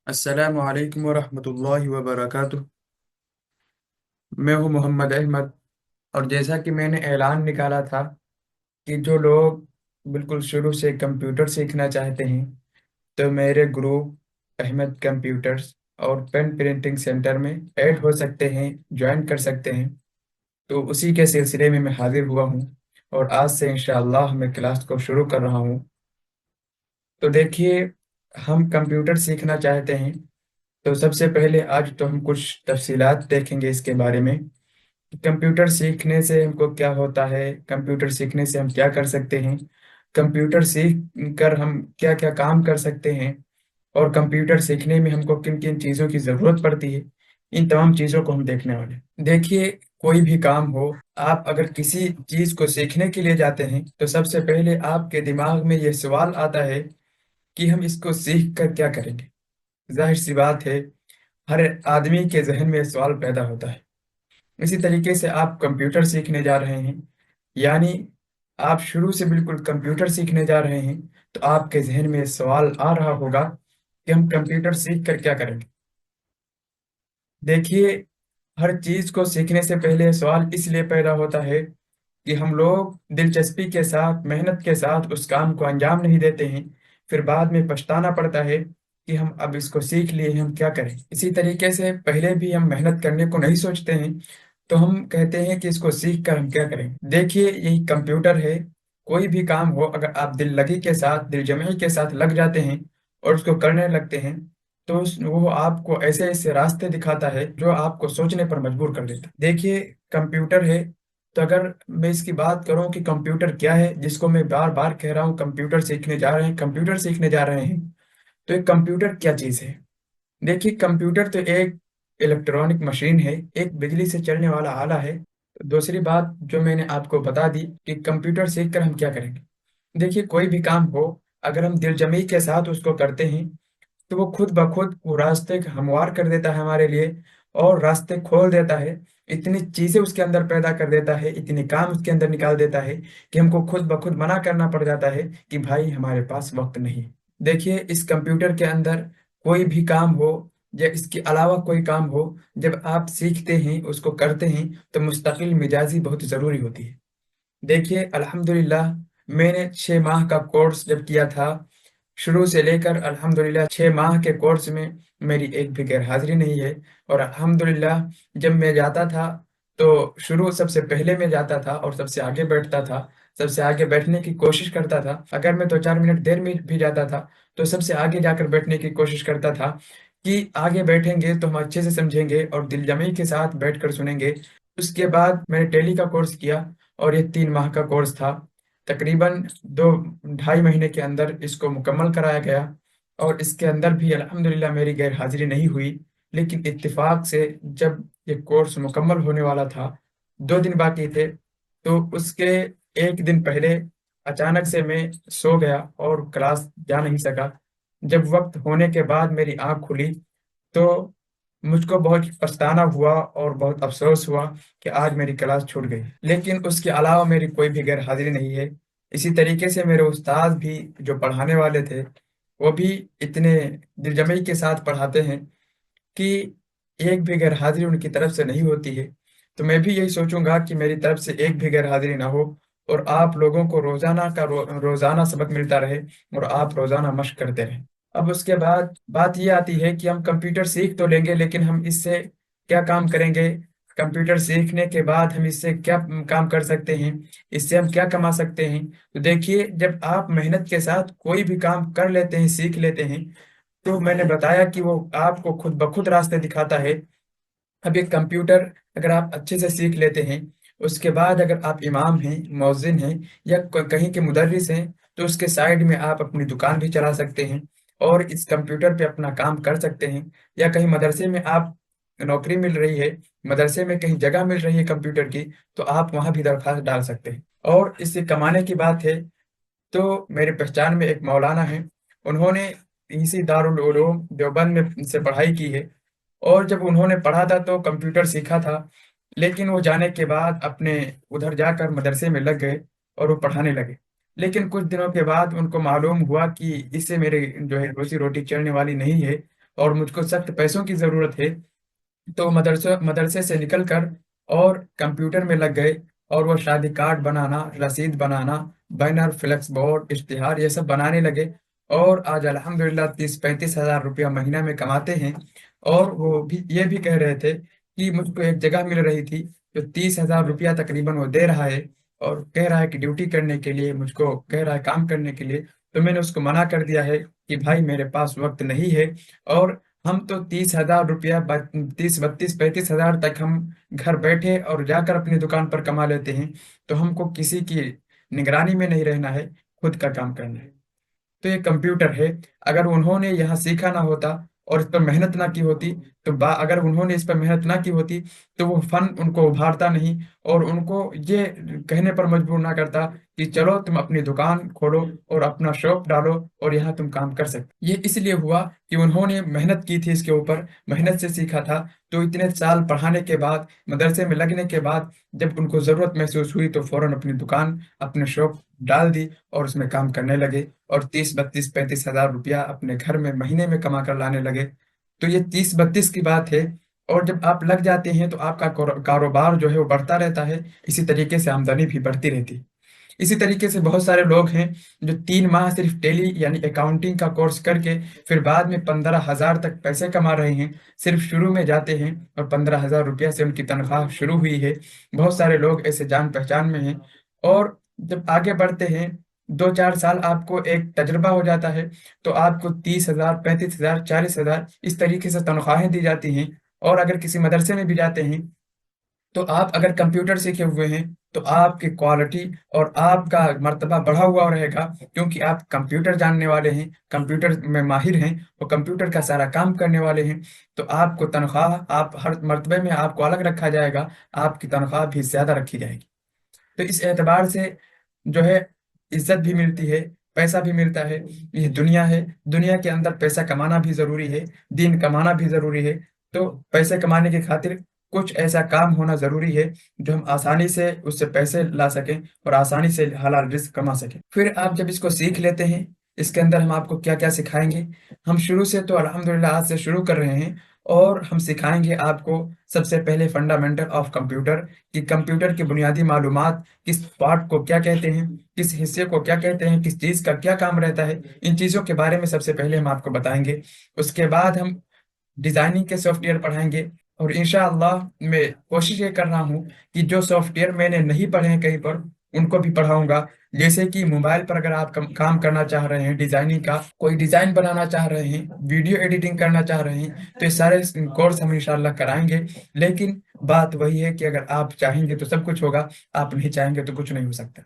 السلام علیکم ورحمۃ اللہ وبرکاتہ۔ میں ہوں محمد احمد، اور جیسا کہ میں نے اعلان نکالا تھا کہ جو لوگ بالکل شروع سے کمپیوٹر سیکھنا چاہتے ہیں تو میرے گروپ احمد کمپیوٹرز اور پین پرنٹنگ سینٹر میں ایڈ ہو سکتے ہیں، جوائن کر سکتے ہیں۔ تو اسی کے سلسلے میں حاضر ہوا ہوں، اور آج سے انشاءاللہ میں کلاس کو شروع کر رہا ہوں۔ تو دیکھیے، ہم کمپیوٹر سیکھنا چاہتے ہیں تو سب سے پہلے آج تو ہم کچھ تفصیلات دیکھیں گے اس کے بارے میں کہ کمپیوٹر سیکھنے سے ہم کو کیا ہوتا ہے، کمپیوٹر سیکھنے سے ہم کیا کر سکتے ہیں، کمپیوٹر سیکھ کر ہم کیا کیا کام کر سکتے ہیں، اور کمپیوٹر سیکھنے میں ہم کو کن کن چیزوں کی ضرورت پڑتی ہے۔ ان تمام چیزوں کو ہم دیکھنے والے ہیں۔ دیکھیے، کوئی بھی کام ہو، آپ اگر کسی چیز کو سیکھنے کے لیے جاتے ہیں تو سب سے پہلے آپ کے دماغ میں یہ سوال آتا ہے کہ ہم اس کو سیکھ کر کیا کریں گے۔ ظاہر سی بات ہے، ہر آدمی کے ذہن میں یہ سوال پیدا ہوتا ہے۔ اسی طریقے سے آپ کمپیوٹر سیکھنے جا رہے ہیں، یعنی آپ شروع سے بالکل کمپیوٹر سیکھنے جا رہے ہیں، تو آپ کے ذہن میں یہ سوال آ رہا ہوگا کہ ہم کمپیوٹر سیکھ کر کیا کریں گے۔ دیکھیے، ہر چیز کو سیکھنے سے پہلے سوال اس لیے پیدا ہوتا ہے کہ ہم لوگ دلچسپی کے ساتھ، محنت کے ساتھ اس کام کو انجام نہیں دیتے ہیں، پھر بعد میں پچھتانا پڑتا ہے کہ ہم اب اس کو سیکھ لیے ہیں، ہم کیا کریں۔ اسی طریقے سے پہلے بھی ہم محنت کرنے کو نہیں سوچتے ہیں، تو ہم کہتے ہیں کہ اس کو سیکھ کر ہم کیا کریں۔ دیکھیے، یہی کمپیوٹر ہے، کوئی بھی کام ہو، اگر آپ دل لگی کے ساتھ، دل جمعی کے ساتھ لگ جاتے ہیں اور اس کو کرنے لگتے ہیں تو وہ آپ کو ایسے ایسے راستے دکھاتا ہے جو آپ کو سوچنے پر مجبور کر دیتا ہے۔ دیکھیے، کمپیوٹر ہے، تو اگر میں اس کی بات کروں کہ کمپیوٹر کیا ہے، جس کو میں بار بار کہہ رہا ہوں کمپیوٹر سیکھنے جا رہے ہیں، کمپیوٹر سیکھنے جا رہے ہیں، تو ایک کمپیوٹر کیا چیز ہے؟ دیکھیے، کمپیوٹر تو ایک الیکٹرانک مشین ہے، ایک بجلی سے چلنے والا آلہ ہے۔ دوسری بات جو میں نے آپ کو بتا دی کہ کمپیوٹر سیکھ کر ہم کیا کریں گے۔ دیکھیے، کوئی بھی کام ہو، اگر ہم دل جمعی کے ساتھ اس کو کرتے ہیں تو وہ خود بخود وہ راستے ہموار کر دیتا ہے ہمارے لیے، اور راستے کھول دیتا ہے، اتنی چیزیں اس کے اندر پیدا کر دیتا ہے، اتنے کام اس کے اندر نکال دیتا ہے کہ ہم کو خود بخود منع کرنا پڑ جاتا ہے کہ بھائی ہمارے پاس وقت نہیں۔ دیکھیے، اس کمپیوٹر کے اندر کوئی بھی کام ہو یا اس کے علاوہ کوئی کام ہو، جب آپ سیکھتے ہیں، اس کو کرتے ہیں، تو مستقل مزاجی بہت ضروری ہوتی ہے۔ دیکھیے، الحمدللہ میں نے 6 ماہ کا کورس جب کیا تھا، شروع سے لے کر الحمدللہ 6 ماہ کے کورس میں میری ایک بھی غیر حاضری نہیں ہے، اور الحمدللہ جب میں جاتا تھا تو شروع سب سے پہلے میں جاتا تھا اور سب سے آگے بیٹھتا تھا، سب سے آگے بیٹھنے کی کوشش کرتا تھا۔ اگر میں 2 4 منٹ دیر میں بھی جاتا تھا تو سب سے آگے جا کر بیٹھنے کی کوشش کرتا تھا کہ آگے بیٹھیں گے تو ہم اچھے سے سمجھیں گے اور دل جمعی کے ساتھ بیٹھ کر سنیں گے۔ اس کے بعد میں نے ٹیلی کا کورس کیا، اور یہ 3 ماہ کا کورس تھا، تقریباً 2 ڈھائی مہینے کے اندر اس کو مکمل کرایا گیا، اور اس کے اندر بھی الحمدللہ میری غیر حاضری نہیں ہوئی۔ لیکن اتفاق سے جب یہ کورس مکمل ہونے والا تھا، 2 دن باقی تھے، تو اس کے ایک دن پہلے اچانک سے میں سو گیا اور کلاس جا نہیں سکا۔ جب وقت ہونے کے بعد میری آنکھ کھلی تو مجھ کو بہت پچھتانا ہوا اور بہت افسوس ہوا کہ آج میری کلاس چھوٹ گئی، لیکن اس کے علاوہ میری کوئی بھی غیر حاضری نہیں ہے۔ اسی طریقے سے میرے استاد بھی جو پڑھانے والے تھے، وہ بھی اتنے دل جمعی کے ساتھ پڑھاتے ہیں کہ ایک بھی غیر حاضری ان کی طرف سے نہیں ہوتی ہے۔ تو میں بھی یہی سوچوں گا کہ میری طرف سے ایک بھی غیر حاضری نہ ہو، اور آپ لوگوں کو روزانہ سبق ملتا رہے، اور آپ روزانہ مشق کرتے رہیں۔ اب اس کے بعد بات یہ آتی ہے کہ ہم کمپیوٹر سیکھ تو لیں گے، لیکن ہم اس سے کیا کام کریں گے؟ کمپیوٹر سیکھنے کے بعد ہم اس سے کیا کام کر سکتے ہیں؟ اس سے ہم کیا کما سکتے ہیں؟ تو دیکھیے، جب آپ محنت کے ساتھ کوئی بھی کام کر لیتے ہیں، سیکھ لیتے ہیں، تو میں نے بتایا کہ وہ آپ کو خود بخود راستے دکھاتا ہے۔ اب ایک کمپیوٹر اگر آپ اچھے سے سیکھ لیتے ہیں، اس کے بعد اگر آپ امام ہیں، مؤذن ہیں، یا کہیں کے مدرس ہیں، تو اس کے سائڈ میں آپ اپنی دکان بھی چلا سکتے ہیں اور اس کمپیوٹر پہ اپنا کام کر سکتے ہیں۔ یا کہیں مدرسے میں آپ نوکری مل رہی ہے، مدرسے میں کہیں جگہ مل رہی ہے کمپیوٹر کی، تو آپ وہاں بھی درخواست ڈال سکتے ہیں۔ اور اس سے کمانے کی بات ہے تو میرے پہچان میں ایک مولانا ہیں، انہوں نے اسی دارالعلوم دیوبند میں سے پڑھائی کی ہے، اور جب انہوں نے پڑھا تھا تو کمپیوٹر سیکھا تھا، لیکن وہ جانے کے بعد اپنے ادھر جا کر مدرسے میں لگ گئے اور وہ پڑھانے لگے۔ لیکن کچھ دنوں کے بعد ان کو معلوم ہوا کہ اس سے میرے جو ہے روزی روٹی چلنے والی نہیں ہے، اور مجھ کو سخت پیسوں کی ضرورت ہے، تو مدرسے سے نکل کر اور کمپیوٹر میں لگ گئے، اور وہ شادی کارڈ بنانا، رسید بنانا، بینر، فلیکس بورڈ، اشتہار، یہ سب بنانے لگے، اور آج الحمدللہ 30-35 ہزار روپیہ مہینہ میں کماتے ہیں۔ اور وہ بھی یہ بھی کہہ رہے تھے کہ مجھ کو ایک جگہ مل رہی تھی جو 30 ہزار روپیہ تقریباً وہ دے رہا ہے، اور کہہ رہا ہے کہ ڈیوٹی کرنے کے لیے، مجھ کو کہہ رہا ہے کام کرنے کے لیے۔ تو میں نے اس کو منع کر دیا ہے کہ بھائی میرے پاس وقت نہیں ہے، اور ہم تو 30 ہزار روپیہ، 30، 32، 35 ہزار تک ہم گھر بیٹھے اور جا کر اپنی دکان پر کما لیتے ہیں، تو ہم کو کسی کی نگرانی میں نہیں رہنا ہے، خود کا کام کرنا ہے۔ تو یہ کمپیوٹر ہے، اگر انہوں نے یہاں سیکھا نہ ہوتا اور اس پر محنت نہ کی ہوتی، تو اگر انہوں نے اس پر محنت نہ کی ہوتی تو وہ فن ان کو ابھارتا نہیں، اور ان کو یہ کہنے پر مجبور نہ کرتا کہ چلو تم اپنی دکان کھولو اور اپنا شاپ ڈالو اور یہاں تم کام کر سکتے۔ یہ اس لیے ہوا کہ انہوں نے محنت کی تھی، اس کے اوپر محنت سے سیکھا تھا، تو اتنے سال پڑھانے کے بعد، مدرسے میں لگنے کے بعد، جب ان کو ضرورت محسوس ہوئی تو فوراً اپنی دکان، اپنے شاپ ڈال دی اور اس میں کام کرنے لگے، اور 30، 32، 35 ہزار روپیہ اپنے گھر میں مہینے میں کما کر لانے لگے۔ تو یہ 30، 32 کی بات ہے، اور جب آپ لگ جاتے ہیں تو آپ کا کاروبار جو ہے وہ بڑھتا رہتا ہے، اسی طریقے سے آمدنی بھی بڑھتی رہتی ہے۔ اسی طریقے سے بہت سارے لوگ ہیں جو 3 ماہ صرف ٹیلی یعنی اکاؤنٹنگ کا کورس کر کے پھر بعد میں 15 ہزار تک پیسے کما رہے ہیں۔ صرف شروع میں جاتے ہیں اور 15 ہزار روپیہ سے ان کی تنخواہ شروع ہوئی ہے۔ بہت سارے لوگ ایسے جان پہچان میں ہیں، اور جب آگے بڑھتے ہیں، 2-4 سال آپ کو ایک تجربہ ہو جاتا ہے، تو آپ کو 30 ہزار، 35 ہزار، 40 ہزار اس طریقے سے تنخواہیں دی جاتی ہیں۔ اور اگر کسی مدرسے میں بھی جاتے ہیں تو آپ اگر کمپیوٹر سیکھے ہوئے ہیں تو آپ کی کوالٹی اور آپ کا مرتبہ بڑھا ہوا رہے گا، کیونکہ آپ کمپیوٹر جاننے والے ہیں، کمپیوٹر میں ماہر ہیں، اور کمپیوٹر کا سارا کام کرنے والے ہیں، تو آپ کو تنخواہ، آپ ہر مرتبے میں آپ کو الگ رکھا جائے گا، آپ کی تنخواہ بھی زیادہ رکھی جائے گی۔ تو اس اعتبار سے جو ہے عزت بھی ملتی ہے، پیسہ بھی ملتا ہے۔ یہ دنیا ہے، دنیا کے اندر پیسہ کمانا بھی ضروری ہے، دین کمانا بھی ضروری ہے۔ تو پیسے کمانے کی خاطر کچھ ایسا کام ہونا ضروری ہے جو ہم آسانی سے اس سے پیسے لا سکیں اور آسانی سے حلال رزق کما سکیں۔ پھر آپ جب اس کو سیکھ لیتے ہیں، اس کے اندر ہم آپ کو کیا کیا سکھائیں گے؟ ہم شروع سے تو الحمدللہ آج سے شروع کر رہے ہیں، اور ہم سکھائیں گے آپ کو سب سے پہلے فنڈامنٹل آف کمپیوٹر، کہ کمپیوٹر کی بنیادی معلومات، کس پارٹ کو کیا کہتے ہیں، کس حصے کو کیا کہتے ہیں، کس چیز کا کیا کام رہتا ہے، ان چیزوں کے بارے میں سب سے پہلے ہم آپ کو بتائیں گے۔ اس کے بعد ہم ڈیزائننگ کے سافٹ ویئر پڑھائیں گے، اور انشاءاللہ میں کوشش یہ کر رہا ہوں کہ جو سافٹ ویئر میں نے نہیں پڑھے ہیں کہیں پر، ان کو بھی پڑھاؤں گا۔ جیسے کہ موبائل پر اگر آپ کام کرنا چاہ رہے ہیں، ڈیزائننگ کا کوئی ڈیزائن بنانا چاہ رہے ہیں، ویڈیو ایڈیٹنگ کرنا چاہ رہے ہیں، تو یہ سارے کورس ہم انشاءاللہ کرائیں گے۔ لیکن بات وہی ہے کہ اگر آپ چاہیں گے تو سب کچھ ہوگا، آپ نہیں چاہیں گے تو کچھ نہیں ہو سکتا۔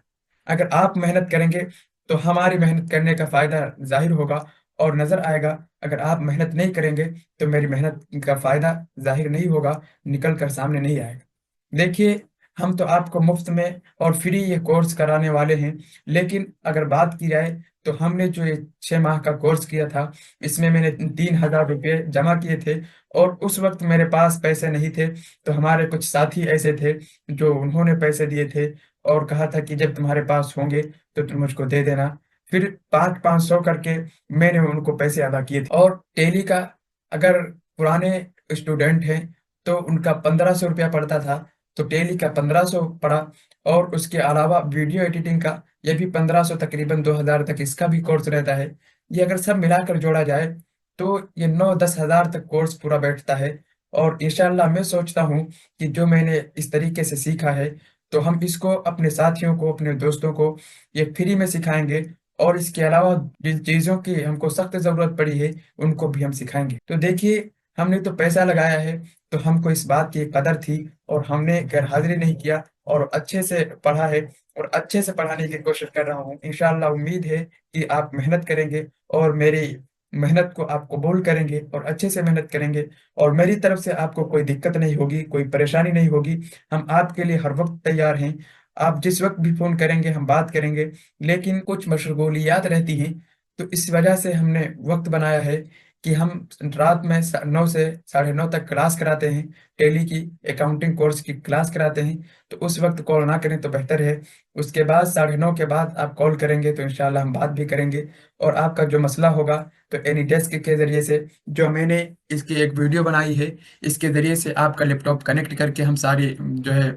اگر آپ محنت کریں گے تو ہماری محنت کرنے کا فائدہ ظاہر ہوگا اور نظر آئے گا، اگر آپ محنت نہیں کریں گے تو میری محنت کا فائدہ ظاہر نہیں ہوگا، نکل کر سامنے نہیں آئے گا۔ دیکھیے، ہم تو آپ کو مفت میں اور فری یہ کورس کرانے والے ہیں، لیکن اگر بات کی جائے تو ہم نے جو یہ 6 ماہ کا کورس کیا تھا، اس میں نے 3,000 روپے جمع کیے تھے، اور اس وقت میرے پاس پیسے نہیں تھے، تو ہمارے کچھ ساتھی ایسے تھے جو انہوں نے پیسے دیے تھے، اور کہا تھا کہ جب تمہارے پاس ہوں گے تو تم مجھ کو دے دینا۔ پھر 500 کر کے میں نے ان کو پیسے ادا کیے تھے۔ اور ٹیلی کا اگر پرانے اسٹوڈنٹ ہیں تو ان کا 1,500 روپیہ پڑتا تھا، تو ٹیلی کا 1,500 پڑا، اور اس کے علاوہ ویڈیو ایڈیٹنگ کا یہ بھی 1,500، تقریباً 2,000 تک اس کا بھی کورس رہتا ہے۔ یہ اگر سب ملا کر جوڑا جائے تو یہ 9-10 ہزار تک کورس پورا بیٹھتا ہے۔ اور انشاءاللہ میں سوچتا ہوں کہ جو میں نے اس طریقے سے سیکھا ہے، تو ہم اس کو اپنے ساتھیوں کو، اپنے دوستوں کو یہ فری میں سکھائیں گے، اور اس کے علاوہ جن چیزوں کی ہم کو سخت ضرورت پڑی ہے ان کو بھی ہم سکھائیں گے۔ تو دیکھیے، ہم نے تو پیسہ لگایا ہے، تو ہم کو اس بات کی قدر تھی، اور ہم نے غیر حاضری نہیں کیا، اور اچھے سے پڑھا ہے، اور اچھے سے پڑھانے کی کوشش کر رہا ہوں۔ انشاءاللہ امید ہے کہ آپ محنت کریں گے، اور میری محنت کو آپ قبول کریں گے، اور اچھے سے محنت کریں گے، اور میری طرف سے آپ کو کوئی دقت نہیں ہوگی، کوئی پریشانی نہیں ہوگی۔ ہم آپ کے لیے ہر وقت تیار ہیں، آپ جس وقت بھی فون کریں گے ہم بات کریں گے۔ لیکن کچھ مشغولیات رہتی ہیں، تو اس وجہ سے ہم نے وقت بنایا ہے کہ ہم رات میں 9 سے 9:30 تک کلاس کراتے ہیں، ٹیلی کی اکاؤنٹنگ کورس کی کلاس کراتے ہیں، تو اس وقت کال نہ کریں تو بہتر ہے۔ اس کے بعد 9:30 کے بعد آپ کال کریں گے تو انشاءاللہ ہم بات بھی کریں گے، اور آپ کا جو مسئلہ ہوگا تو اینی ڈیسک کے ذریعے سے، جو میں نے اس کی ایک ویڈیو بنائی ہے، اس کے ذریعے سے آپ کا لیپ ٹاپ کنیکٹ کر کے ہم ساری جو ہے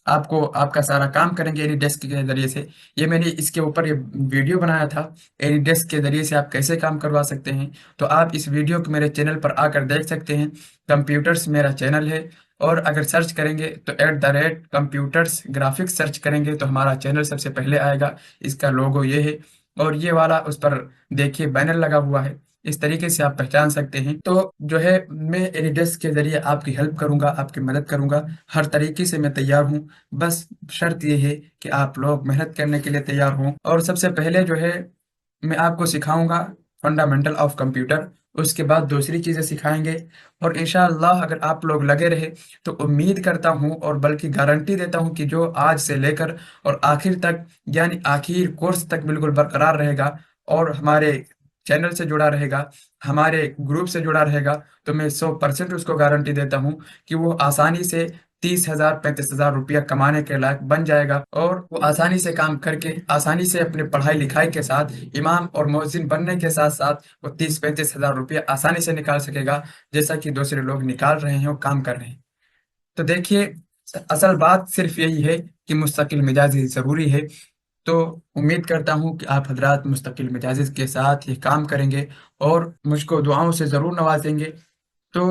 آپ کو آپ کا سارا کام کریں گے اینی ڈیسک کے ذریعے سے۔ یہ میں نے اس کے اوپر یہ ویڈیو بنایا تھا، اینی ڈیسک کے ذریعے سے آپ کیسے کام کروا سکتے ہیں، تو آپ اس ویڈیو کو میرے چینل پر آ کر دیکھ سکتے ہیں۔ کمپیوٹرز میرا چینل ہے، اور اگر سرچ کریں گے تو @computers گرافکس سرچ کریں گے تو ہمارا چینل سب سے پہلے آئے گا۔ اس کا لوگو یہ ہے، اور یہ والا اس پر دیکھیے بینر لگا ہوا ہے، اس طریقے سے آپ پہچان سکتے ہیں۔ تو جو ہے میں ایڈیڈس کے ذریعے آپ کی ہیلپ کروں گا، آپ کی مدد کروں گا، ہر طریقے سے میں تیار ہوں۔ بس شرط یہ ہے کہ آپ لوگ محنت کرنے کے لیے تیار ہوں، اور سب سے پہلے جو ہے میں آپ کو سکھاؤں گا فنڈامنٹل آف کمپیوٹر، اس کے بعد دوسری چیزیں سکھائیں گے، اور انشاءاللہ اگر آپ لوگ لگے رہے تو امید کرتا ہوں اور بلکہ گارنٹی دیتا ہوں کہ جو آج سے لے کر اور آخر تک، یعنی آخر کورس تک بالکل برقرار رہے گا اور ہمارے چینل سے جڑا رہے گا، ہمارے گروپ سے جڑا رہے گا، تو میں 100% اس کو گارنٹی دیتا ہوں کہ وہ آسانی سے 30,000 35,000 روپیہ کمانے کے لائق بن جائے گا، اور وہ آسانی سے کام کر کے آسانی سے اپنے پڑھائی لکھائی کے ساتھ امام اور مؤذن بننے کے ساتھ ساتھ وہ 30 35 ہزار روپیہ آسانی سے نکال سکے گا، جیسا کہ دوسرے لوگ نکال رہے ہیں اور کام کر رہے ہیں۔ تو دیکھیے، اصل بات صرف یہی ہے کہ مستقل مزاجی ضروری ہے۔ تو امید کرتا ہوں کہ آپ حضرات مستقل مزاج کے ساتھ یہ کام کریں گے اور مجھ کو دعاؤں سے ضرور نوازیں گے۔ تو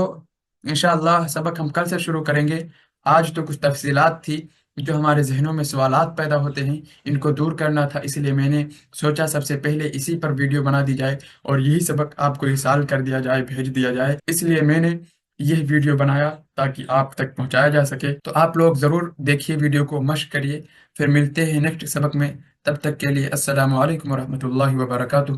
انشاءاللہ سبق ہم کل سے شروع کریں گے۔ آج تو کچھ تفصیلات تھی جو ہمارے ذہنوں میں سوالات پیدا ہوتے ہیں، ان کو دور کرنا تھا، اس لیے میں نے سوچا سب سے پہلے اسی پر ویڈیو بنا دی جائے اور یہی سبق آپ کو ارسال کر دیا جائے، بھیج دیا جائے، اس لیے میں نے یہ ویڈیو بنایا تاکہ آپ تک پہنچایا جا سکے۔ تو آپ لوگ ضرور دیکھیے ویڈیو کو، مشق کریے، پھر ملتے ہیں نیکسٹ سبق میں۔ تب تک کے لیے السلام علیکم ورحمۃ اللہ وبرکاتہ۔